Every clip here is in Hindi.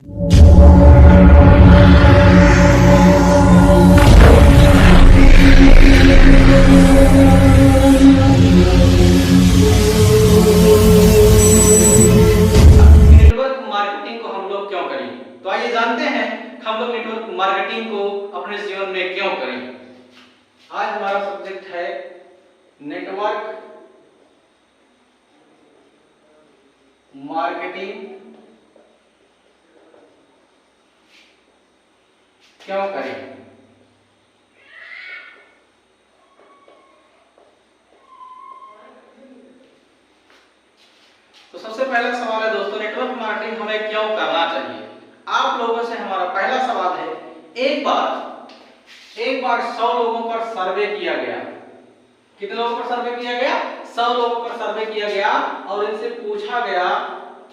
नेटवर्क मार्केटिंग को हम लोग क्यों करें? तो आइए जानते हैं हम लोग नेटवर्क मार्केटिंग को अपने जीवन में क्यों करें। आज हमारा सब्जेक्ट है नेटवर्क मार्केटिंग क्यों करें। तो सबसे पहला सवाल है दोस्तों, नेटवर्क मार्केटिंग हमें क्यों करना चाहिए। आप लोगों से हमारा पहला सवाल है, एक बार 100 लोगों पर सर्वे किया गया। कितने लोगों पर सर्वे किया गया? 100 लोगों पर सर्वे किया गया और इनसे पूछा गया,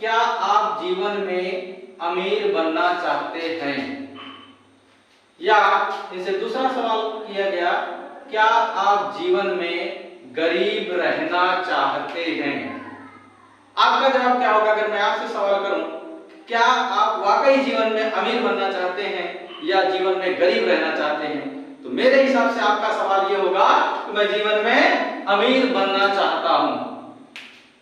क्या आप जीवन में अमीर बनना चाहते हैं? या इनसे दूसरा सवाल किया गया, क्या आप जीवन में गरीब रहना चाहते हैं? आपका जवाब क्या होगा अगर मैं आपसे सवाल करूं, क्या आप वाकई जीवन में अमीर बनना चाहते हैं या जीवन में गरीब रहना चाहते हैं? तो मेरे हिसाब से आपका सवाल ये होगा कि मैं जीवन में अमीर बनना चाहता हूं।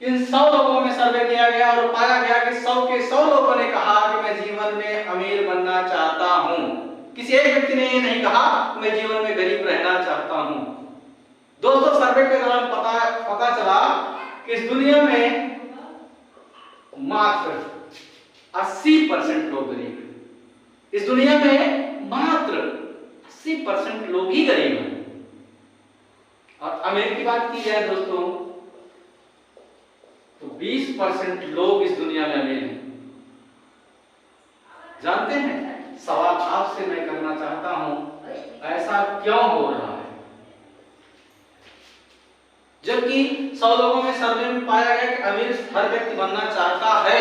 इन 100 लोगों में सर्वे किया गया और पाया गया कि 100 के 100 लोगों ने कहा कि मैं जीवन में अमीर बनना चाहता हूं। किसी एक व्यक्ति ने ये नहीं कहा कि मैं जीवन में गरीब रहना चाहता हूं। दोस्तों, सर्वे के दौरान पता चला कि इस दुनिया में मात्र 80% लोग गरीब हैं। इस दुनिया में मात्र 80% लोग ही गरीब हैं। और अमीर की बात की जाए दोस्तों तो 20% लोग इस दुनिया में अमीर हैं। जानते हैं, सवाल आपसे मैं करना चाहता हूं, ऐसा क्यों हो रहा है? जबकि 100 लोगों में सर्वे में पाया गया कि अमीर हर व्यक्ति बनना चाहता है,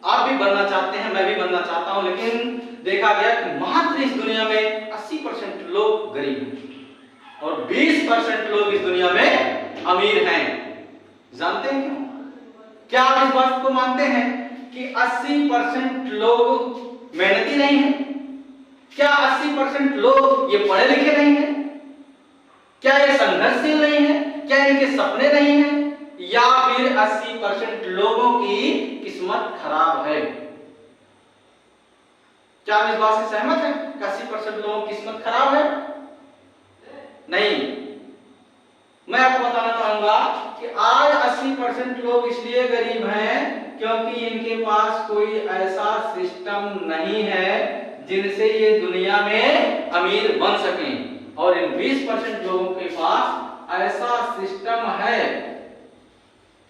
आप भी बनना चाहते हैं, मैं भी बनना चाहता हूं, लेकिन देखा गया कि मात्र इस दुनिया में 80% लोग गरीब हैं और 20% लोग इस दुनिया में अमीर हैं। जानते हैं क्यों? क्या आप इस बात को मानते हैं कि 80% लोग मेहनती नहीं हैं? क्या 80% लोग ये पढ़े लिखे नहीं हैं? क्या ये संघर्षशील नहीं है? क्या इनके सपने नहीं हैं? या फिर 80% लोगों की किस्मत खराब है? क्या आप इस बात से सहमत हैं कि 80% लोगों की किस्मत खराब है? नहीं। मैं आपको बताना चाहूंगा कि आज 80% लोग इसलिए गरीब हैं क्योंकि इनके पास कोई ऐसा सिस्टम नहीं है जिनसे ये दुनिया में अमीर बन सकें। और इन 20% लोगों के पास ऐसा सिस्टम है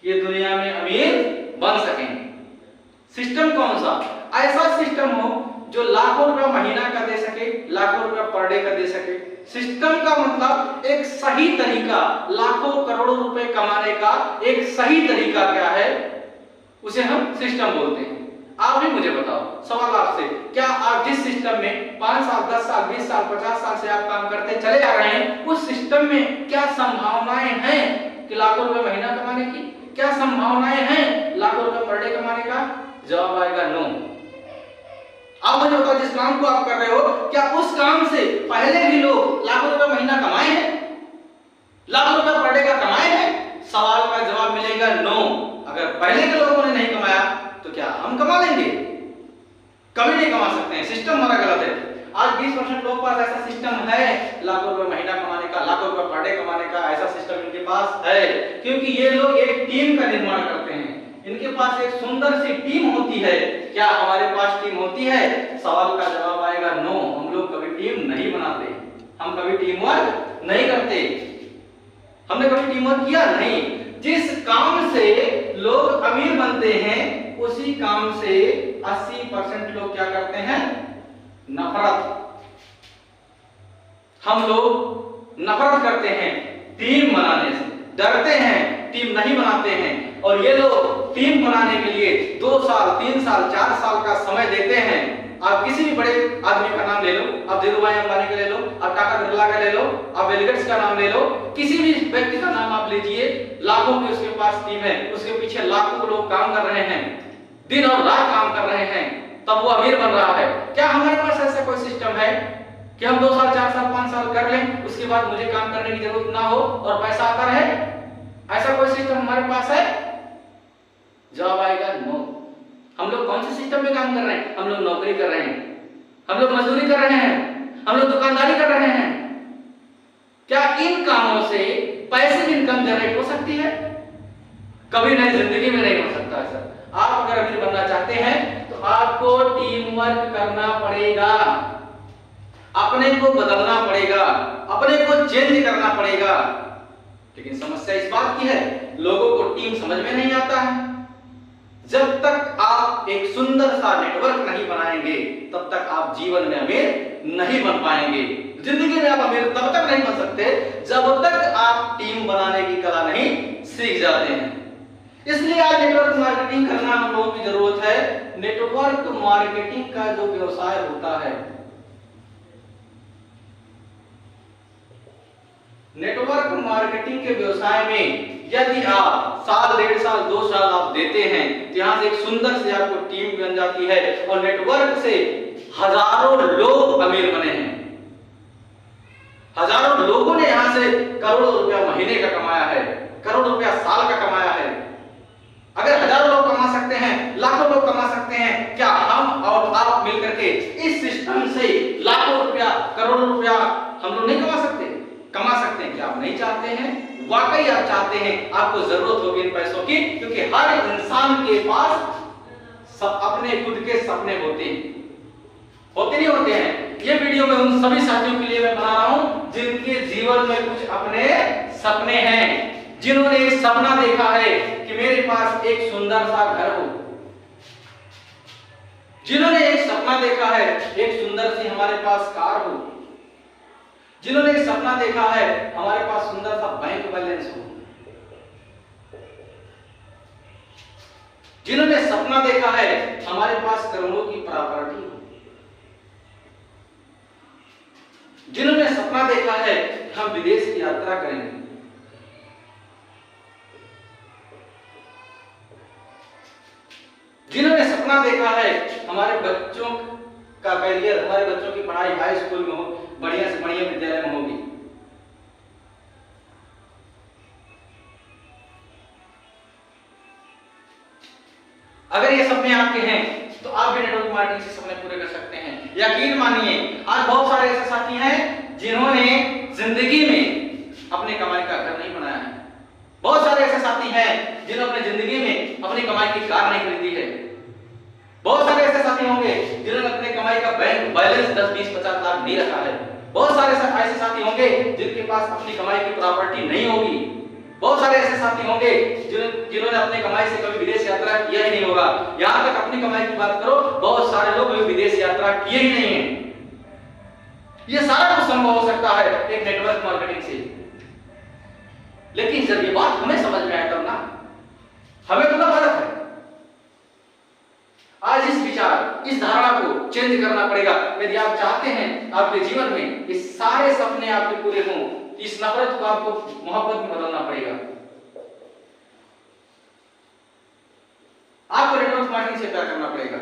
कि ये दुनिया में अमीर बन सकें। सिस्टम कौन सा? ऐसा सिस्टम हो जो लाखों रुपया महीना का दे सके, लाखों रुपया पर डे का दे सके। सिस्टम का मतलब एक सही तरीका, लाखों करोड़ों रुपए कमाने का एक सही तरीका क्या है, उसे हम सिस्टम बोलते हैं। आप भी मुझे बताओ, सवाल आपसे, क्या आप जिस सिस्टम में 5 साल, 10 साल, 20 साल, 50 साल से आप काम करते चले आ रहे हैं, उस सिस्टम में क्या संभावनाएं हैं कि लाखों रुपए महीना कमाने की? क्या संभावनाएं हैं लाखों रुपए पर डे कमाने का? जवाब आएगा नो। आप मुझे बताओ, जिस काम को आप कर रहे हो, क्या उस काम से पहले भी लोग लाखों रुपए महीना कमाए हैं, लाखों रुपए पर डे का कमाए हैं? सवाल का जवाब मिलेगा नो। अगर पहले के लोगों ने नहीं कमाया तो क्या हम कमा लेंगे? कभी नहीं कमा सकते हैं। सिस्टम हमारा गलत है। आज 20% लोग पास ऐसा सिस्टम है लाखों रुपए महीना कमाने का, लाखों रुपए पर डे कमाने का, ऐसा सिस्टम इनके पास है क्योंकि ये लोग एक टीम का निर्माण करते हैं। इनके पास एक सुंदर सी टीम होती है। क्या हमारे पास टीम होती है? सवाल का जवाब आएगा नो। हम लोग कभी टीम नहीं बनाते, हम कभी टीम वर्क नहीं करते, हमने कभी टीम वर्क किया नहीं। जिस काम से लोग अमीर बनते हैं उसी काम से 80% लोग क्या करते हैं? नफरत। हम लोग नफरत करते हैं टीम बनाने से, डरते हैं, टीम नहीं बनाते हैं। और ये लोग टीम बनाने के लिए 2 साल, 3 साल, 4 साल का समय देते हैं। आप किसी भी बड़े आदमी का नाम ले लो, आप धीरूभाई अंबानी का ले लो, आप टाटा बिरला का ले लो, आप बिल गेट्स का नाम ले लो, किसी भी व्यक्ति का नाम आप लीजिए, लाखों की उसके पास टीम है, उसके पीछे लाखों लोग काम कर रहे हैं, दिन और रात काम कर रहे हैं, तब वो अमीर बन रहा है। क्या हमारे पास ऐसा कोई सिस्टम है कि हम 2 साल 4 साल 5 साल कर लें, उसके बाद मुझे काम करने की जरूरत ना हो और पैसा आता रहे? ऐसा कोई सिस्टम हमारे पास है? जवाब आएगा नो। हम लोग कौन से सिस्टम में काम कर रहे हैं? हम लोग नौकरी कर रहे हैं, हम लोग मजदूरी कर रहे हैं, हम लोग दुकानदारी कर रहे हैं। क्या इन कामों से पैसिव इनकम जनरेट हो सकती है? कभी नहीं, जिंदगी में नहीं हो सकता है सर। आप अगर अमीर बनना चाहते हैं तो आपको टीम वर्क करना पड़ेगा, अपने को बदलना पड़ेगा, अपने को चेंज करना पड़ेगा। लेकिन समस्या इस बात की है, लोगों को टीम समझ में नहीं आता है। जब तक आप एक सुंदर सा नेटवर्क नहीं बनाएंगे तब तक आप जीवन में अमीर नहीं बन पाएंगे। जिंदगी में आप अमीर तब तक नहीं बन सकते जब तक आप टीम बनाने की कला नहीं सीख जाते हैं। इसलिए आज नेटवर्क मार्केटिंग करना हम लोगों की जरूरत है। नेटवर्क मार्केटिंग का जो व्यवसाय होता है, नेटवर्क मार्केटिंग के व्यवसाय में यदि आप साल 1.5 साल 2 साल आप देते हैं तो यहां से एक सुंदर से आपको टीम बन जाती है और नेटवर्क से हजारों लोग अमीर बने हैं। हजारों लोगों ने यहां से करोड़ों रुपया महीने का कमाया है, करोड़ों रुपया साल का कमाया है। अगर हजारों लोग कमा सकते हैं, लाखों लोग कमा सकते हैं, क्या हम और आप मिलकर के इस सिस्टम से लाखों रुपया करोड़ों रुपया हम लोग नहीं कमा सकते? कमा सकते हैं। क्या आप नहीं चाहते हैं? वाकई आप चाहते हैं, आपको जरूरत होगी इन पैसों की, क्योंकि हर इंसान के पास सब अपने खुद के सपने होते नहीं होते हैं। ये वीडियो में उन सभी साथियों के लिए मैं बना रहा हूं जिनके जीवन में कुछ अपने सपने हैं, जिन्होंने एक सपना देखा है कि मेरे पास एक सुंदर सा घर हो, जिन्होंने एक सपना देखा है एक सुंदर सी हमारे पास कार हो, जिन्होंने एक सपना देखा है हमारे पास सुंदर सा बैंक बैलेंस हो, जिन्होंने सपना देखा है हमारे पास करोड़ों की प्रॉपर्टी हो, जिन्होंने सपना देखा है हम विदेश की यात्रा करेंगे, जिन्होंने सपना देखा है हमारे बच्चों का करियर, हमारे बच्चों की पढ़ाई हाई स्कूल में हो, बढ़िया से बढ़िया विद्यालय में होगी। अगर ये सपने आपके हैं तो आप भी नेटवर्क मार्केटिंग से सपने पूरे कर सकते हैं। यकीन मानिए आज बहुत सारे ऐसे साथी हैं जिन्होंने जिंदगी में अपने कमाई का घर नहीं बनाया है। बहुत सारे ऐसे साथी हैं जिन्होंने अपनी जिंदगी में अपनी कमाई की कार नहीं खरीदी है। बहुत सारे ऐसे साथी होंगे जिन्होंने अपने कमाई का बैंक बैलेंस 10, 20, 50 लाख नहीं रखा है। बहुत सारे ऐसे साथी होंगे जिनके पास अपनी कमाई की प्रॉपर्टी नहीं होगी। बहुत सारे ऐसे साथी होंगे जिन्होंने अपनी कमाई से कभी विदेश यात्रा किया ही नहीं होगा। यहां तक अपनी कमाई की बात करो, बहुत सारे लोग कभी विदेश यात्रा किए ही नहीं है। ये सारा कुछ संभव हो सकता है एक नेटवर्क मार्केटिंग से। लेकिन जब ये बात हमें समझ में आए तब ना हमें थोड़ा फर्क है। आज इस विचार, इस धारणा को चेंज करना पड़ेगा। यदि आप चाहते हैं आपके जीवन में ये सारे सपने आपके पूरे हों, इस नफरत को आपको मोहब्बत में बदलना पड़ेगा। आपको नेटवर्क मार्केटिंग से प्यार करना पड़ेगा।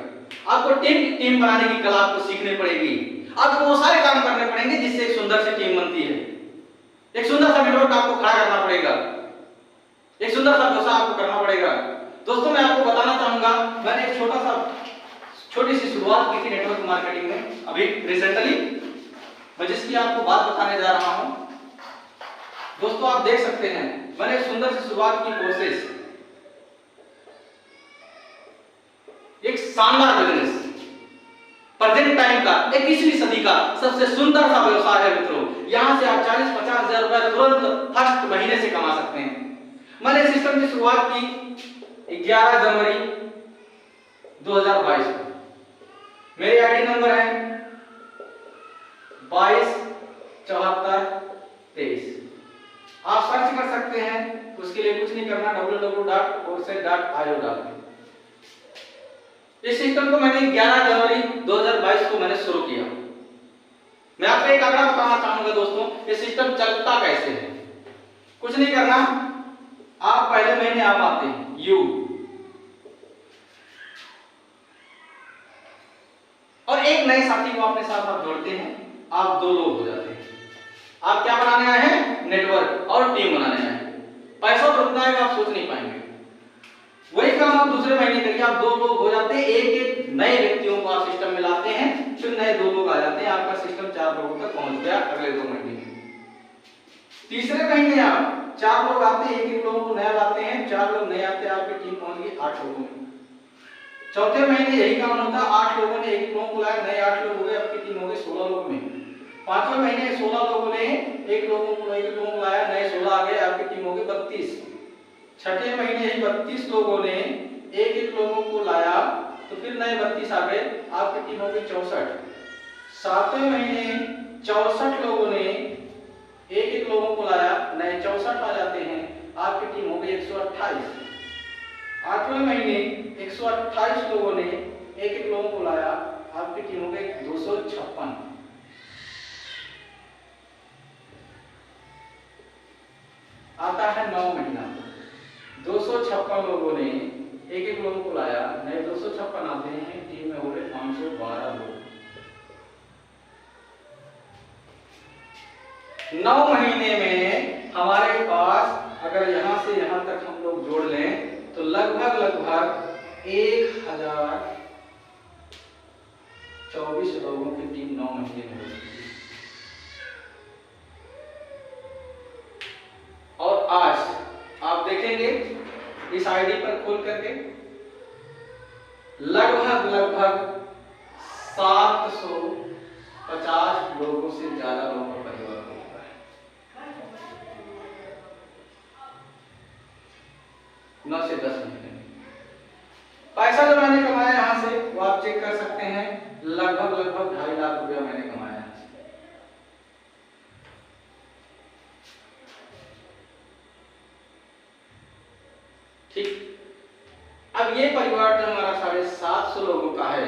आपको टीम बनाने की कला आपको सीखनी पड़ेगी। आपको वो सारे काम करने पड़ेंगे जिससे एक सुंदर सी टीम बनती है। एक सुंदर सा नेटवर्क आपको खड़ा करना पड़ेगा, एक सुंदर सा व्यवसाय आपको करना पड़ेगा। दोस्तों मैं आपको बताना चाहूंगा, मैंने एक छोटी सी शुरुआत की थी नेटवर्क मार्केटिंग में अभी रिसेंटली, मैं जिसकी आपको बात बताने जा रहा हूं। दोस्तों आप देख सकते हैं मैंने एक सुंदर सी शुरुआत की कोर्सेस, एक शानदार बिजनेस, प्रेजेंट टाइम का 21वीं सदी का सबसे सुंदर सा व्यवसाय है मित्रों। यहां से आप 40-50 हजार रुपए तुरंत फर्स्ट महीने से कमा सकते हैं। मैंने इस सिस्टम की शुरुआत की 11 जनवरी 2022 को। मेरी आईडी नंबर है 227423। आप सर्च कर सकते हैं, उसके लिए कुछ नहीं करना, www.courses.io डाल के। इस सिस्टम को मैंने 11 जनवरी 2022 को मैंने शुरू किया। मैं आपको एक आंकड़ा बताना चाहूंगा दोस्तों, ये सिस्टम चलता कैसे है। कुछ नहीं करना, आप पहले महीने आप आते हैं एक नए साथी को अपने साथ आप जोड़ते हैं, आप 2 लोग हो जाते हैं। आप क्या बनाने आए हैं? नेटवर्क और टीम बनाने आए हैं। पैसा तो उतना आएगा आप सोच नहीं पाएंगे। वही काम आप दूसरे महीने करिए, आप 2 लोग हो जाते हैं, एक नए व्यक्तियों को आप सिस्टम में लाते हैं, फिर नए 2 लोग आ जाते हैं, आपका सिस्टम 4 लोगों तक पहुंच गया अगले 2 महीने में। तीसरे महीने आप 4 लोग आते हैं, एक लोगों को नया लाते हैं, 4 लोग नए आते हैं, आपकी टीम पहुंच गई 8 लोगों में। चौथे महीने यही काम होता है, 8 लोगों ने एक लोगों को लाया, नए 8 लोग हो गए, आपकी टीम हो गई 16 लोगों में। पांचवें महीने 16 लोगों ने एक लोगों को लाया, नए 16 आ गए, आपकी टीम हो गई 32। छठे महीने यही 32 लोगों ने एक लोगों को लाया, तो फिर नए 32 आ गए, आपकी टीम हो गई 64। सातवें महीने 64 लोगों ने एक लोगों को लाया, नए 64 आ जाते हैं, आपकी टीम हो गई 128। आठवें महीने 128 लोगों ने एक लोगों को लाया, आपकी टीम हो गई 256। आता है 9 महीना, 256 लोगों ने एक लोगों को लाया, नए 256 आते हैं, टीम में हो गए 512 लोग। 9 महीने में हमारे पास अगर यहां से यहां तक हम लोग जोड़ लें तो लगभग 1024 लोगों की टीम 9 महीने में हो चुकी है। और आज आप देखेंगे इस आईडी पर खोल करके लगभग 750 लोगों से ज्यादा लोगों का परिवार हो चुका है। 9 से 10 महीने में पैसा जो मैंने कमाया यहां से वो आप चेक कर सकते हैं, लगभग 2.5 लाख रुपया मैंने कमाया यहां से। ठीक, अब ये परिवार जो हमारा 750 लोगों का है,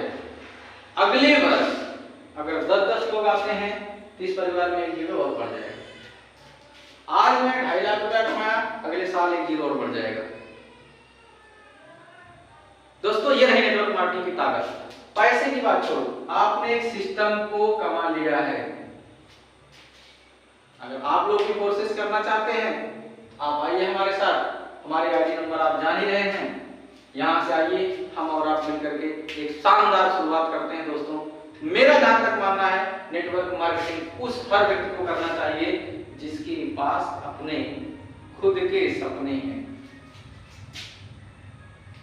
अगले वर्ष अगर 10-10 लोग आते हैं तो इस परिवार में 1 जीरो और बढ़ जाएगा। आज मैं 2.5 लाख रुपया कमाया, अगले साल 1 जीरो और बढ़ जाएगा। दोस्तों ये रही नेटवर्क मार्केटिंग की ताकत। पैसे की बात छोड़ो, आपने एक सिस्टम को कमा लिया है। अगर आप लोग भी कोर्सेज करना चाहते हैं, आप आइए हमारे साथ, हमारे आईडी नंबर आप जान ही रहे हैं, यहां से आइए, हम और आप मिलकर के एक शानदार शुरुआत करते हैं। दोस्तों मेरा जहां तक मानना है, नेटवर्क मार्केटिंग उस हर व्यक्ति को करना चाहिए जिसके पास अपने खुद के सपने हैं।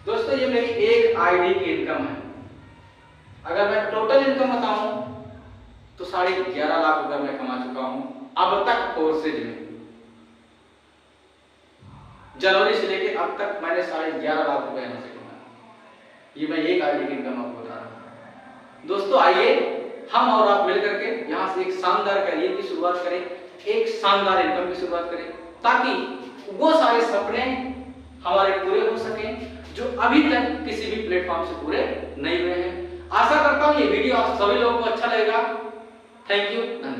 दोस्तों ये मेरी एक आईडी की इनकम है। अगर मैं टोटल इनकम बताऊं तो 11.5 लाख रुपए मैं कमा चुका हूं अब तक कोर्सेज में। जनवरी से लेके अब तक मैंने 11.5 लाख रुपए यहां से कमाया। ये मैं एक आईडी की इनकम आपको बता रहा हूं। दोस्तों आइए हम और आप मिलकर के यहां से एक शानदार करियर की शुरुआत करें, एक शानदार इनकम की शुरुआत करें, ताकि वो सारे सपने हमारे पूरे हो सकें जो अभी तक किसी भी प्लेटफॉर्म से पूरे नहीं हुए हैं। आशा करता हूं ये वीडियो आप सभी लोगों को अच्छा लगेगा। थैंक यू, धन्यवाद।